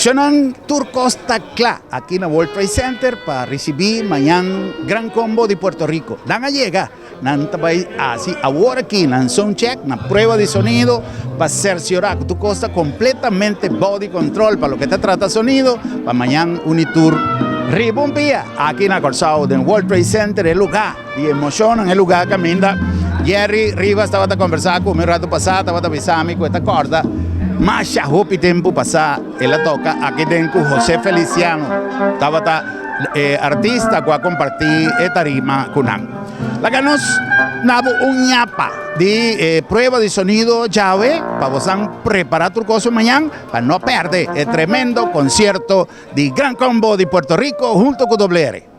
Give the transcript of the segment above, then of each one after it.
Shonan Turcos Tacla, aquí en el World Trade Center para recibir mañana Gran Combo de Puerto Rico. Dan a llegar, así ahora aquí, en soundcheck, una prueba de sonido para cerciorar que tu costa completamente body control para lo que te trata sonido, para mañana Unitour Ribumpía, aquí en el Corsao del World Trade Center, el lugar de emoción, en el lugar que minda Jerry Rivas estaba a conversar con un rato pasado, estaba a avisarme con esta corda. Mas ya hopi tempo pasa ela toca aquí tengo José Feliciano estaba artista que a compartir tarima con él. La que nos nabo un ñapa de prueba de sonido llave para vos preparar tu cosa mañana para no perder el tremendo concierto de Gran Combo de Puerto Rico junto con WR.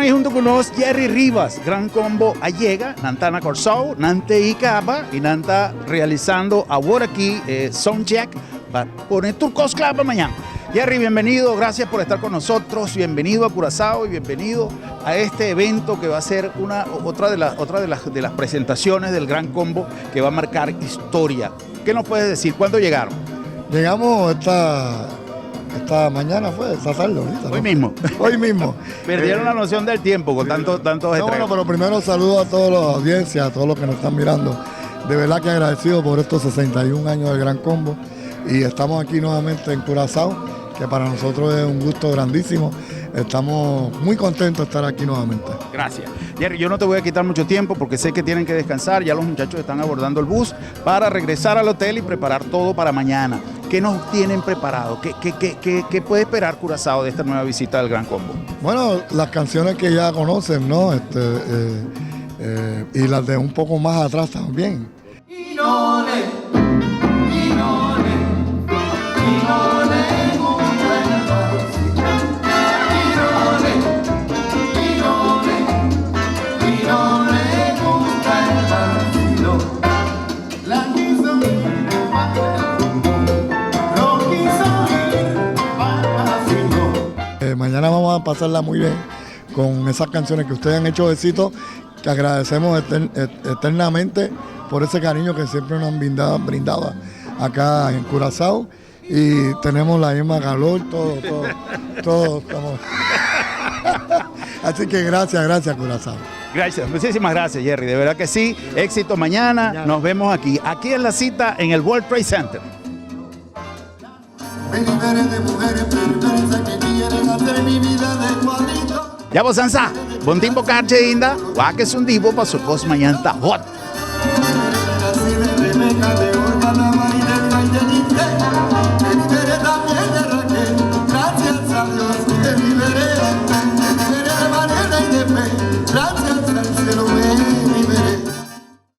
Junto con nosotros Jerry Rivas, Gran Combo allega, Nantana Corsao, Nante Icaba y Nanta realizando ahora aquí soundcheck para poner Turcos Club mañana. Jerry, bienvenido, gracias por estar con nosotros, bienvenido a Curazao y bienvenido a este evento que va a ser otra de las presentaciones del Gran Combo que va a marcar historia. ¿Qué nos puedes decir? ¿Cuándo llegaron? Llegamos esta mañana, esta tarde, ahorita, ¿no? Hoy mismo. Hoy mismo. Perdieron la noción del tiempo con tantos bueno, pero primero saludo a toda la audiencia, a todos los que nos están mirando. De verdad que agradecido por estos 61 años del Gran Combo. Y estamos aquí nuevamente en Curazao, que para nosotros es un gusto grandísimo. Estamos muy contentos de estar aquí nuevamente. Gracias. Jerry, yo no te voy a quitar mucho tiempo porque sé que tienen que descansar. Ya los muchachos están abordando el bus para regresar al hotel y preparar todo para mañana. ¿Qué nos tienen preparado? ¿Qué puede esperar Curazao de esta nueva visita del Gran Combo? Bueno, las canciones que ya conocen, ¿no? Y las de un poco más atrás también. Mañana vamos a pasarla muy bien con esas canciones que ustedes han hecho éxito, que agradecemos eternamente por ese cariño que siempre nos han brindado acá en Curazao. Y tenemos la misma calor, todo estamos. Así que gracias Curazao. Gracias, muchísimas gracias Jerry, de verdad que sí. Éxito mañana, nos vemos aquí en la cita en el World Trade Center. Ya vos ansa, buen tiempo carche inda, que es un divo para su cos mañana está hot. Gracias a Dios, te liberé de manera y de fe.